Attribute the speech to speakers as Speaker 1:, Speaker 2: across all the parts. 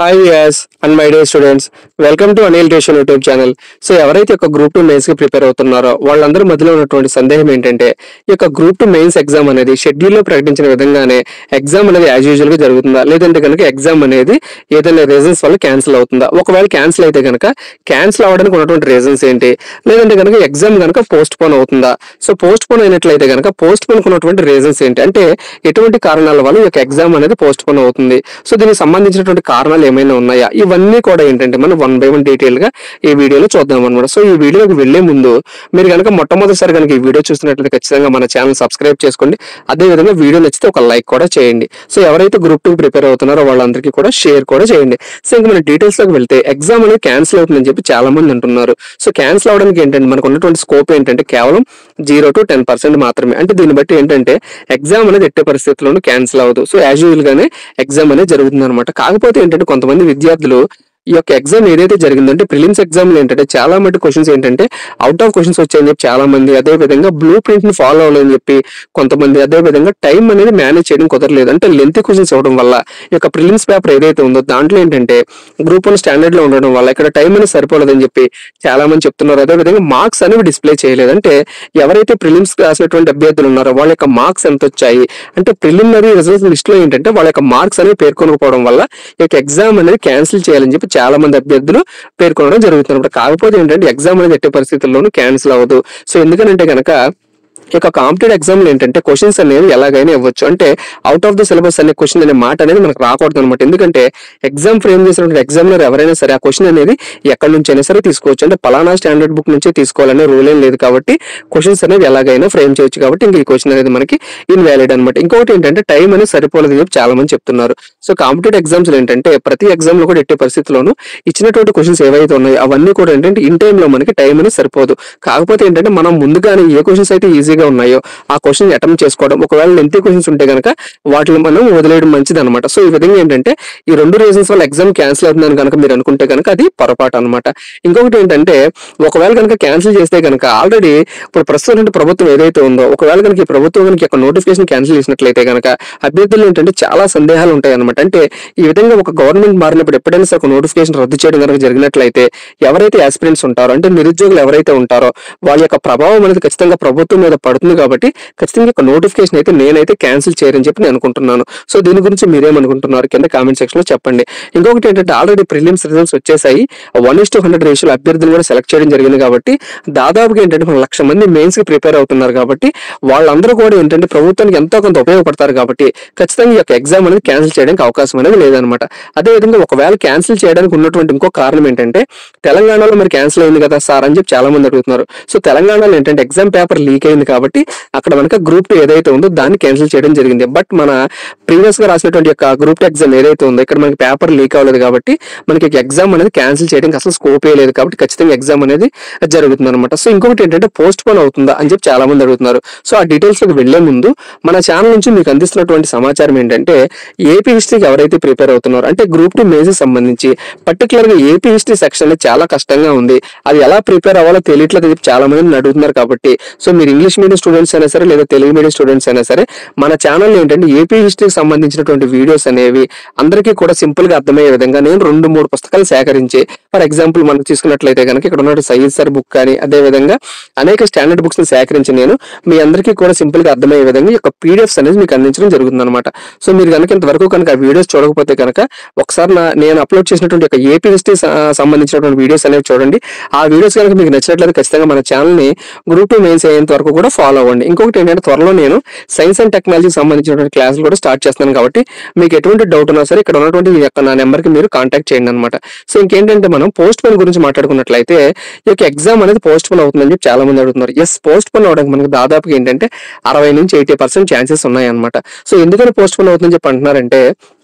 Speaker 1: Hi yes and my dear students, welcome to Anil tuition YouTube channel. So ఎవరైతే ఒక group 2 mains కి prepare అవుతున్నారో వాళ్ళందరి మధ్యలో ఉన్నటువంటి సందేహం ఏంటంటే ఈ యొక్క గ్రూప్ 2 మెయిన్స్ ఎగ్జామ్ అనేది షెడ్యూల్ లో ప్రకటించిన విధంగానే ఎగ్జామ్ అనేది యాజ్ యూజువల్ గా జరుగుతుందా, లేదంటే కనుక ఎగ్జామ్ అనేది ఏదైనా రీజన్స్ వల్ల క్యాన్సిల్ అవుతుందా, ఒకవేళ క్యాన్సిల్ అయితే కనుక క్యాన్సిల్ అవ్వడానికి ఉన్నటువంటి రీజన్స్ ఏంటి, లేదంటే కనుక ఎగ్జామ్ కనుక పోస్ట్ పోన్ అవుతుందా. సో పోస్ట్ పోన్ అయినట్లయితే కనుక పోస్ట్ పోన్ ఉన్నటువంటి రీజన్స్ ఏంటి, అంటే ఎటువంటి కారణాల వల్ల ఈ యొక్క ఎగ్జామ్ అనేది పోస్ట్ పోన్ అవుతుంది. సో దీనికి సంబంధించినటువంటి కారణాలు ఏమైనా ఉన్నాయా, ఇవన్నీ కూడా ఏంటంటే మనం 1 by 1 డీటెయిల్ గా ఈ వీడియోలో చూద్దాం అనమాట. సో ఈ వీడియోకి వెళ్లే ముందు మీరు కనుక మొట్టమొదటిసారి కనుక ఈ వీడియో చూసినట్లయితే ఖచ్చితంగా మన ఛానల్ సబ్స్క్రైబ్ చేసుకోండి. అదే విధంగా వీడియో నచ్చితే ఒక లైక్ కూడా చేయండి. సో ఎవరైతే గ్రూప్ 2 ప్రిపేర్ అవుతున్నారో వాళ్ళందరికీ కూడా షేర్ కూడా చేయండి. సో ఇంకా మన డీటెయిల్స్ లోకి వెళ్తే ఎగ్జామ్ అనేది క్యాన్సిల్ అవుతుందని చెప్పి చాలా మంది అంటున్నారు. సో క్యాన్సిల్ అవడానికి ఏంటంటే మనకు ఉన్నటువంటి స్కోప్ ఏంటంటే కేవలం 0 to 10% మాత్రమే. అంటే దీన్ని బట్టి ఏంటంటే ఎగ్జామ్ అనేది ఎట్టి పరిస్థితుల్లోనూ క్యాన్సిల్ అవ్వదు. సో యాజ్ యూజువల్ గానే ఎగ్జామ్ అనేది జరుగుతుంది అనమాట. కాకపోతే ఏంటంటే కొంతమంది విద్యార్థులు ఈ యొక్క ఎగ్జామ్ ఏదైతే జరిగిందంటే ప్రిలిమ్స్ ఎగ్జామ్ ఏంటంటే చాలా మట్టి క్వశ్చన్స్ ఏంటంటే అవుట్ ఆఫ్ క్వశ్చన్స్ వచ్చాయని చెప్పి చాలా మంది, అదే విధంగా బ్లూ ప్రింట్ ని ఫాలో అవ్వాలని చెప్పి కొంతమంది, అదే విధంగా టైం అనేది మేనేజ్ చేయడం కుదరలేదు. అంటే లెంత్ క్వశ్చన్స్ ఇవ్వడం వల్ల ఈ యొక్క ప్రిలిమ్స్ పేపర్ ఏదైతే ఉందో దాంట్లో ఏంటంటే గ్రూప్ 1 స్టాండర్డ్ లో ఉండడం వల్ల ఇక్కడ టైం అనేది సరిపోలేదని చెప్పి చాలా మంది చెప్తున్నారు. అదే విధంగా మార్క్స్ అనేవి డిస్ప్లే చేయలేదు. అంటే ఎవరైతే ప్రిలిమ్స్ రాసినటువంటి అభ్యర్థులు ఉన్నారో వాళ్ళ యొక్క మార్క్స్ ఎంత వచ్చాయి అంటే ప్రిలిమినరీ రిజల్ట్స్ లిస్ట్ లో ఏంటంటే వాళ్ళ యొక్క మార్క్స్ అనేవి పేర్కొనకపోవడం వల్ల ఈ యొక్క ఎగ్జామ్ అనేది క్యాన్సిల్ చేయాలని చెప్పి చాలా మంది అభ్యర్థులు పేర్కొనడం జరుగుతుంది. కాకపోతే ఏంటంటే ఎగ్జామ్ అనేది ఎట్టి పరిస్థితుల్లోనూ క్యాన్సిల్ అవ్వదు. సో ఎందుకంటే కనుక ఇక కాంపిటేటివ్ ఎగ్జామ్లు ఏంటంటే క్వశ్చన్స్ అనేవి ఎలాగైనా ఇవ్వచ్చు. అంటే అవుట్ ఆఫ్ ద సిలబస్ అనే క్వశ్చన్ అనే మాట అనేది మనకు రాకూడదు అనమాట. ఎందుకంటే ఎగ్జామ్ ఫ్రేమ్ చేసినటువంటి ఎగ్జామినర్ ఎవరైనా సరే ఆ క్వశ్చన్ అనేది ఎక్కడి నుంచి అయినా సరే తీసుకోవచ్చు. అంటే పలానా స్టాండర్డ్ బుక్ నుంచే తీసుకోవాలనే రూల్ ఏం లేదు కాబట్టి క్వశ్చన్స్ అనేవి ఎలాగైనా ఫ్రేమ్ చేయొచ్చు. కాబట్టి ఇంక ఈ క్వశ్చన్ అనేది మనకి ఇన్వాలిడ్ అనమాట. ఇంకొకటి ఏంటంటే టైం అనేది సరిపోలేదు చెప్పి చాలా మంది చెప్తున్నారు. సో కాంపిటేటివ్ ఎగ్జామ్స్ ఏంటంటే ప్రతి ఎగ్జామ్ లో కూడా ఎట్టి పరిస్థితుల్లోనూ ఇచ్చినటువంటి క్వశ్చన్స్ ఏవైతే ఉన్నాయో అవన్నీ కూడా ఏంటంటే ఇన్ టైమ్ లో మనకి టైం అనేది సరిపోదు. కాకపోతే ఏంటంటే మనం ముందుగానే ఏ క్వశ్చన్స్ అయితే ఈజీగా ఉన్నాయో ఆ క్వశ్చన్ అటెంప్ట్ చేసుకోవడం, ఒకవేళ లెంతీ క్వశ్చన్స్ ఉంటే కనుక వాటిని మనం వదిలేయడం మంచిది అనమాట. సో ఈ విధంగా ఏంటంటే ఈ రెండు రీజన్స్ వల్ల ఎగ్జామ్ క్యాన్సిల్ అవుతుందని కనుక మీరు అనుకుంటే కనుక అది పొరపాటు అనమాట. ఇంకొకటి ఏంటంటే ఒకవేళ కనుక క్యాన్సిల్ చేస్తే కనుక ఆల్రెడీ ఇప్పుడు ప్రస్తుతం ప్రభుత్వం ఏదైతే ఉందో ఒకవేళ కనుక ఈ ప్రభుత్వం కనుక యొక్క నోటిఫికేషన్ క్యాన్సిల్ చేసినట్లయితే కనుక అభ్యర్థులు ఏంటంటే చాలా సందేహాలు ఉంటాయి అనమాట. అంటే ఈ విధంగా ఒక గవర్నమెంట్ మారినప్పుడు ఎప్పుడైనా సరే ఒక నోటిఫికేషన్ రద్దు చేయడం కనుక జరిగినట్లయితే ఎవరైతే ఆస్పిరెంట్స్ ఉంటారో అంటే నిరుద్యోగులు ఎవరైతే ఉంటారో వాళ్ళ యొక్క ప్రభావం అనేది ఖచ్చితంగా ప్రభుత్వం మీద పడుతుంది. కాబట్టి ఖచ్చితంగా ఒక నోటిఫికేషన్ అయితే నేనైతే క్యాన్సిల్ చేయరని చెప్పి నేను అనుకుంటున్నాను. సో దీని గురించి మీరేమనుకుంటున్నారు కింద కామెంట్ సెక్షన్ లో చెప్పండి. ఇంకొకటి ఏంటంటే ఆల్రెడీ ప్రిలిమ్స్ రిజల్ట్స్ వచ్చేసాయి. 1:100 రేషియోలో అభ్యర్థులు కూడా సెలెక్ట్ చేయడం జరిగింది. కాబట్టి దాదాపుగా ఏంటంటే 1,00,000 మంది మెయిన్స్ కి ప్రిపేర్ అవుతున్నారు. కాబట్టి వాళ్ళందరూ కూడా ఏంటంటే ప్రభుత్వానికి ఎంతో కొంత ఉపయోగపడతారు. కాబట్టి ఖచ్చితంగా ఈ యొక్క ఎగ్జామ్ అనేది క్యాన్సిల్ చేయడానికి అవకాశం అనేది లేదనమాట. అదేవిధంగా ఒకవేళ క్యాన్సిల్ చేయడానికి ఉన్నటువంటి ఇంకో కారణం ఏంటంటే తెలంగాణలో మరి క్యాన్సిల్ అయింది కదా సార్ అని చెప్పి చాలా మంది అడుగుతున్నారు. సో తెలంగాణలో ఏంటంటే ఎగ్జామ్ పేపర్ లీక్ అయింది కాబట్టి అక్కడ మనకి గ్రూప్ 2 ఏదైతే ఉందో దాన్ని క్యాన్సిల్ చేయడం జరిగింది. బట్ మన ప్రీవియస్ గా రాసినటువంటి యొక్క గ్రూప్ 2 ఎగ్జామ్ ఏదైతే ఉందో ఇక్కడ మనకి పేపర్ లీక్ అవ్వలేదు. కాబట్టి మనకి ఎగ్జామ్ అనేది క్యాన్సిల్ చేయడానికి అసలు స్కోప్ లేదు. కాబట్టి ఖచ్చితంగా ఎగ్జామ్ అనేది జరుగుతుంది అనమాట. సో ఇంకొకటి ఏంటంటే పోస్ట్ పోన్ అవుతుందా అని చెప్పి చాలా మంది అడుగుతున్నారు. సో ఆ డీటెయిల్స్ లోకి వెళ్లే ముందు మన ఛానల్ నుంచి మీకు అందిస్తున్నటువంటి సమాచారం ఏంటంటే ఏపీ హిస్టరీకి ఎవరైతే ప్రిపేర్ అవుతున్నారో అంటే గ్రూప్ 2 మెయిన్స్ సంబంధించి పర్టికులర్ గా ఏపీ హిస్టరీ సెక్షన్ అనేది చాలా కష్టంగా ఉంది. అది ఎలా ప్రిపేర్ అవ్వాలో తెలియట్లేదు చెప్పి చాలా మంది అడుగుతున్నారు. కాబట్టి సో మీరు ఇంగ్లీష్ మీడియం స్టూడెంట్స్ అయినా సరే లేదా తెలుగు మీడియం స్టూడెంట్స్ అయినా సరే మన ఛానల్ ఏంటంటే ఏపీ హిస్టరీకి సంబంధించినటువంటి వీడియోస్ అనేవి అందరికీ కూడా సింపుల్ గా అర్థమయ్యే విధంగా నేను 2-3 పుస్తకాలు సేకరించి, ఫర్ ఎగ్జాంపుల్ మనం తీసుకున్నట్లయితే కనుక ఇక్కడ ఉన్న సయ్యద్ సార్ బుక్ కానీ అదే విధంగా అనేక స్టాండర్డ్ బుక్స్ ని సేకరించి నేను మీ అందరికీ కూడా సింపుల్ గా అర్థమయ్యే విధంగా ఈ యొక్క పీడిఎఫ్స్ అనేది మీకు అందించడం జరుగుతుంది అనమాట. సో మీరు కనుక ఇంతవరకు కనుక ఆ వీడియోస్ చూడకపోతే కనుక ఒకసారి నేను అప్లోడ్ చేసినటువంటి యొక్క ఏపీ హిస్టరీ సంబంధించినటువంటి వీడియోస్ అనేవి చూడండి. ఆ వీడియోస్ కనుక మీకు నచ్చినట్లయితే ఖచ్చితంగా మన ఛానల్ ని గ్రూప్ 2 మెయిన్స్ అయ్యేంత వరకు కూడా ఫాలో అవ్వండి. ఇంకొకటి ఏంటంటే త్వరలో నేను సైన్స్ అండ్ టెక్నాలజీకి సంబంధించినటువంటి క్లాసులు కూడా స్టార్ట్ చేస్తున్నాను. కాబట్టి మీకు ఎటువంటి డౌట్ ఉన్నా సరే ఇక్కడ ఉన్నటువంటి నా నెంబర్ కి మీరు కాంటాక్ట్ చేయండి అనమాట. సో ఇంకేంటంటే మనం పోస్ట్ పోన్ గురించి మాట్లాడుకున్నట్లయితే ఈ యొక్క ఎగ్జామ్ అనేది పోస్ట్ పోన్ అవుతుందని చెప్పి చాలా మంది అడుగుతున్నారు. ఎస్, పోస్ట్ పోన్ అవడానికి మనకు దాదాపుగా ఏంటంటే 60 నుంచి 80% ఛాన్సెస్ ఉన్నాయన్నమాట. సో ఎందుకని పోస్ట్ పోన్ అవుతుందని చెప్పి అంటున్నారంటే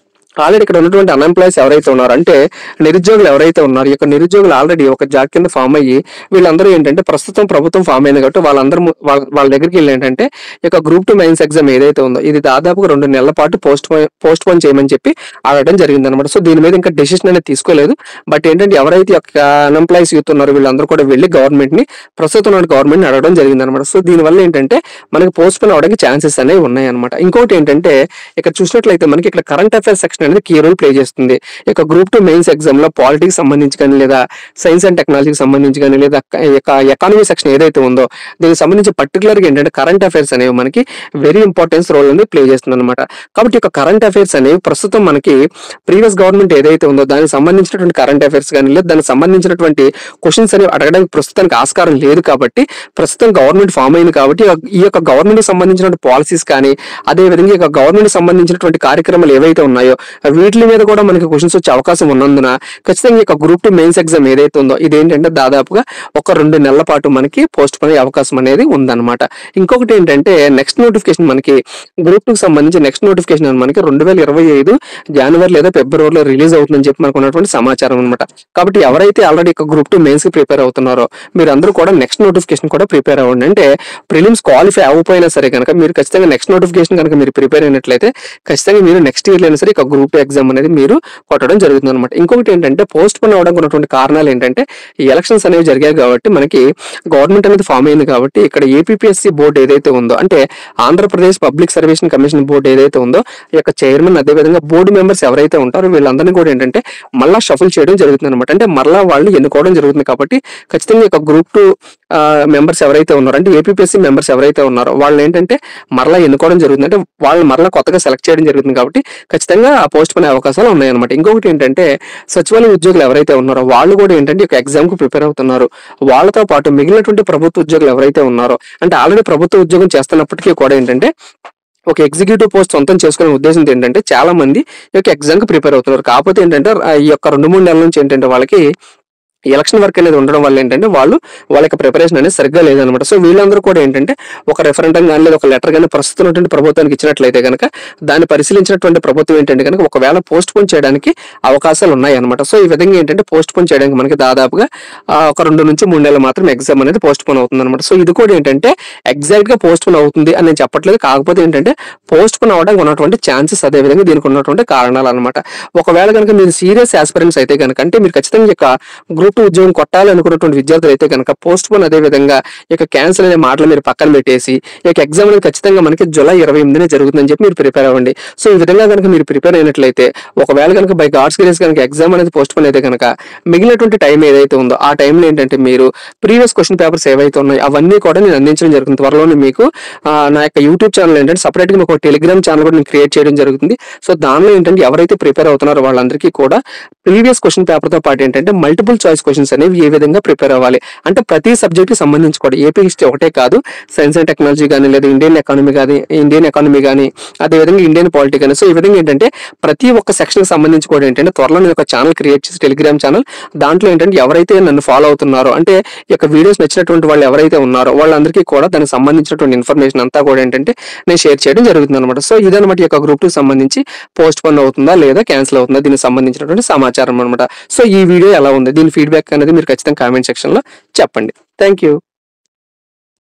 Speaker 1: ఆల్రెడీ ఇక్కడ ఉన్నటువంటి అన్ఎంప్లాయీస్ ఎవరైతే ఉన్నారో అంటే నిరుద్యోగులు ఎవరైతే ఉన్నారో ఈ యొక్క నిరుద్యోగులు ఆల్రెడీ ఒక జాబ్ కింద ఫామ్ అయ్యి వీళ్ళందరూ ఏంటంటే ప్రస్తుతం ప్రభుత్వం ఫామ్ అయింది కాబట్టి వాళ్ళందరూ వాళ్ళ దగ్గరికి వెళ్ళి ఏంటంటే ఈ యొక్క గ్రూప్ 2 మెయిన్స్ ఎగ్జామ్ ఏదైతే ఉందో ఇది దాదాపుగా 2 నెలల పాటు పోస్ట్ పోన్ చేయమని చెప్పి అడగడం జరిగింది అనమాట. సో దీని మీద ఇంకా డెసిషన్ అనేది తీసుకోలేదు. బట్ ఏంటంటే ఎవరైతే యొక్క అన్ఎంప్లాయీస్ యూత్ ఉన్నారో వీళ్ళందరూ కూడా వెళ్ళి గవర్నమెంట్ ని ప్రస్తుతం గవర్నమెంట్ అడగడం జరిగింది అనమాట. సో దీనివల్ల ఏంటంటే మనకి పోస్ట్ పోన్ అవడానికి ఛాన్సెస్ అనేవి ఉన్నాయి అనమాట. ఇంకోటి ఏంటంటే ఇక్కడ చూసినట్లయితే మనకి ఇక్కడ కరెంట్ అఫైర్స్ సెక్షన్ నోటిఫికేషన్ అనేది కీ రోల్ ప్లే చేస్తుంది. ఈ యొక్క గ్రూప్ 2 మెయిన్స్ ఎగ్జామ్ లో పాలిటిక్స్ సంబంధించి కానీ లేదా సైన్స్ అండ్ టెక్నాలజీకి సంబంధించి కానీ లేదా ఎకానమీ సెక్షన్ ఏదైతే ఉందో దీనికి సంబంధించి పర్టికులర్ గా ఏంటంటే కరెంట్ అఫైర్స్ అనేవి మనకి వెరీ ఇంపార్టెన్స్ రోల్ అనేది ప్లే చేస్తుంది అనమాట. కాబట్టి ఒక కరెంట్ అఫైర్స్ అనేవి ప్రస్తుతం మనకి ప్రీవియస్ గవర్నమెంట్ ఏదైతే ఉందో దానికి సంబంధించినటువంటి కరెంట్ అఫైర్స్ కానీ లేదా దానికి సంబంధించినటువంటి క్వశ్చన్స్ అనేవి అడగడానికి ప్రస్తుతానికి ఆస్కారం లేదు. కాబట్టి ప్రస్తుతం గవర్నమెంట్ ఫామ్ అయింది కాబట్టి ఈ యొక్క గవర్నమెంట్ సంబంధించినటువంటి పాలసీస్ కానీ అదే విధంగా ఈ యొక్క గవర్నమెంట్ సంబంధించినటువంటి కార్యక్రమాలు ఏవైతే ఉన్నాయో వీటి మీద కూడా మనకి క్వశ్చన్స్ వచ్చే అవకాశం ఉన్నందున ఖచ్చితంగా ఈ యొక్క గ్రూప్ 2 మెయిన్స్ ఎగ్జామ్ ఏదైతే ఉందో ఇదేంటంటే దాదాపుగా ఒక 2 నెలల పాటు మనకి పోస్ట్ పోన్ అయ్యే అవకాశం అనేది ఉందన్నమాట. ఇంకొకటి ఏంటంటే నెక్స్ట్ నోటిఫికేషన్ మనకి గ్రూప్ 2 కి సంబంధించి నెక్స్ట్ నోటిఫికేషన్ మనకి 2025 జనవరి లేదా ఫిబ్రవరిలో రిలీజ్ అవుతుందని చెప్పి మనకు ఉన్నటువంటి సమాచారం అనమాట. కాబట్టి ఎవరైతే ఆల్రెడీ గ్రూప్ 2 మెయిన్స్ కి ప్రిపేర్ అవుతున్నారో మీరందరూ కూడా నెక్స్ట్ నోటిఫికేషన్ కూడా ప్రిపేర్ అవ్వండి. అంటే ప్రిలిమ్స్ క్వాలిఫై అవ్వకపోయినా సరే కనుక మీరు ఖచ్చితంగా నెక్స్ట్ నోటిఫికేషన్ కనుక మీరు ప్రిపేర్ అయినట్లయితే ఖచ్చితంగా మీరు నెక్స్ట్ ఇయర్ అయినా సరే గ్రూప్ 2 ఎగ్జామ్ అనేది మీరు కొట్టడం జరుగుతుంది అనమాట. ఇంకొకటి ఏంటంటే పోస్ట్ పోన్ అవడానికి ఉన్నటువంటి కారణాలు ఏంటంటే ఈ ఎలక్షన్స్ అనేవి జరిగాయి కాబట్టి మనకి గవర్నమెంట్ అనేది ఫామ్ అయింది కాబట్టి ఇక్కడ ఏపీపీఎస్సీ బోర్డు ఏదైతే ఉందో అంటే Andhra Pradesh public service commission board ఏదైతే ఉందో ఈ యొక్క చైర్మన్ అదేవిధంగా బోర్డు మెంబర్స్ ఎవరైతే ఉంటారో వీళ్ళందరినీ కూడా ఏంటంటే మళ్ళా షఫుల్ చేయడం జరుగుతుంది అనమాట. అంటే మళ్ళా వాళ్ళు ఎన్నుకోవడం జరుగుతుంది కాబట్టి ఖచ్చితంగా ఈ గ్రూప్ 2 మెంబర్స్ ఎవరైతే ఉన్నారో అంటే ఏపీపీఎస్సీ మెంబర్స్ ఎవరైతే ఉన్నారో వాళ్ళు ఏంటంటే మరలా ఎన్నుకోవడం జరుగుతుంది. అంటే వాళ్ళు మరలా కొత్తగా సెలెక్ట్ చేయడం జరుగుతుంది కాబట్టి ఖచ్చితంగా పోస్ట్ పోన్ అవకాశాలు ఉన్నాయన్నమాట. ఇంకొకటి ఏంటంటే సచివాలయ ఉద్యోగులు ఎవరైతే ఉన్నారో వాళ్ళు కూడా ఏంటంటే ఒక ఎగ్జామ్ కు ప్రిపేర్ అవుతున్నారు. వాళ్ళతో పాటు మిగిలినటువంటి ప్రభుత్వ ఉద్యోగులు ఎవరైతే ఉన్నారో అంటే ఆల్రెడీ ప్రభుత్వ ఉద్యోగం చేస్తున్నప్పటికీ కూడా ఏంటంటే ఒక ఎగ్జిక్యూటివ్ పోస్ట్ సొంతం చేసుకునే ఉద్దేశం ఏంటంటే చాలా మంది ఈ యొక్క ఎగ్జామ్ కి ప్రిపేర్ అవుతున్నారు. కాకపోతే ఏంటంటే ఈ యొక్క 2-3 నెలల నుంచి ఏంటంటే వాళ్ళకి ఎలక్షన్ వర్క్ అనేది ఉండడం వల్ల ఏంటంటే వాళ్ళ యొక్క ప్రిపరేషన్ అనేది సరిగ్గా లేదనమాట. సో వీళ్ళందరూ కూడా ఏంటంటే ఒక రెఫరెండం కానీ లేదా ఒక లెటర్ కానీ ప్రస్తుతం ఉన్నటువంటి ప్రభుత్వానికి ఇచ్చినట్లయితే కనుక దాన్ని పరిశీలించినటువంటి ప్రభుత్వం ఏంటంటే కనుక ఒకవేళ పోస్ట్ పోన్ చేయడానికి అవకాశాలు ఉన్నాయి అనమాట. సో ఈ విధంగా ఏంటంటే పోస్ట్ పోన్ చేయడానికి మనకి దాదాపుగా ఒక 2 నుంచి 3 నెలలు మాత్రం ఎగ్జామ్ అనేది పోస్ట్ పోన్ అవుతుంది అనమాట. సో ఇది కూడా ఏంటంటే ఎగ్జాక్ట్ గా పోస్ట్ పోన్ అవుతుంది అని నేను చెప్పట్లేదు. కాకపోతే ఏంటంటే పోస్ట్ పోన్ అవడానికి ఉన్నటువంటి ఛాన్సెస్ అదే విధంగా దీనికి ఉన్నటువంటి కారణాలు అనమాట. ఒకవేళ కనుక మీరు సీరియస్ ఆస్పిరెంట్స్ అయితే కనుక అంటే మీరు ఖచ్చితంగా ఇక గ్రూప్ 2 ఉద్యోగం కొట్టాలి అనుకున్నటువంటి విద్యార్థులు అయితే కనుక పోస్ట్ పోన్ అదే విధంగా ఇక క్యాన్సిల్ అనే మాటలు మీరు పక్కన పెట్టేసి ఇక ఎగ్జామ్ అనేది ఖచ్చితంగా మనకి జూలై 28నే జరుగుతుందని చెప్పి మీరు ప్రిపేర్ అవ్వండి. సో ఈ విధంగా కనుక మీరు ప్రిపేర్ అయినట్లయితే ఒకవేళ కనుక బై గాడ్స్ గ్రేస్ కనుక ఎగ్జామ్ అనేది పోస్ట్ పోన్ అయితే కనుక మిగిలినటువంటి టైం ఏదైతే ఉందో ఆ టైంలో ఏంటంటే మీరు ప్రీవియస్ క్వశ్చన్ పేపర్స్ ఏవైతే ఉన్నాయో అవన్నీ కూడా నేను అందించడం జరుగుతుంది. త్వరలోనే మీకు నా యొక్క యూట్యూబ్ ఛానల్ ఏంటంటే సపరేట్ గా ఒక టెలిగ్రామ్ ఛానల్ కూడా నేను క్రియేట్ చేయడం జరుగుతుంది. సో దానిలో ఏంటంటే ఎవరైతే ప్రిపేర్ అవుతున్నారో వాళ్ళందరికీ కూడా ప్రీవియస్ క్వశ్చన్ పేపర్ తో పాటు ఏంటంటే మల్టిపుల్ చాయిస్ క్వశ్చన్స్ అనేవి ఏ విధంగా ప్రిపేర్ అవ్వాలి అంటే ప్రతి సబ్జెక్ట్ కి సంబంధించి కూడా ఏపీ హిస్టరీ ఒకటే కాదు సైన్స్ అండ్ టెక్నాలజీ కానీ లేదా ఇండియన్ ఎకానమీ కానీ అదేవిధంగా ఇండియన్ పాలిటీ కానీ సో ఈ విధంగా ఏంటంటే ప్రతి ఒక్క సెక్షన్ కి సంబంధించి కూడా ఏంటంటే త్వరలో నేను ఒక ఛానల్ క్రియేట్ చేసి టెలిగ్రామ్ ఛానల్ దాంట్లో ఏంటంటే ఎవరైతే నన్ను ఫాలో అవుతున్నారో అంటే ఈ యొక్క వీడియోస్ నచ్చినటువంటి వాళ్ళు ఎవరైతే ఉన్నారో వాళ్ళందరికీ కూడా దానికి సంబంధించినటువంటి ఇన్ఫర్మేషన్ అంతా కూడా ఏంటంటే నేను షేర్ చేయడం జరుగుతుంది అనమాట. సో ఇదనమాట ఈ యొక్క గ్రూప్ 2 సంబంధించి పోస్ట్ పోన్ అవుతుందా లేదా క్యాన్సిల్ అవుతుందా దీనికి సంబంధించినటువంటి సమాచారం అనమాట. సో ఈ వీడియో ఎలా ఉంది దీని ఫీడ్బ్యాక్ అనేది మీరు ఖచ్చితంగా కామెంట్ సెక్షన్ లో చెప్పండి. Thank you.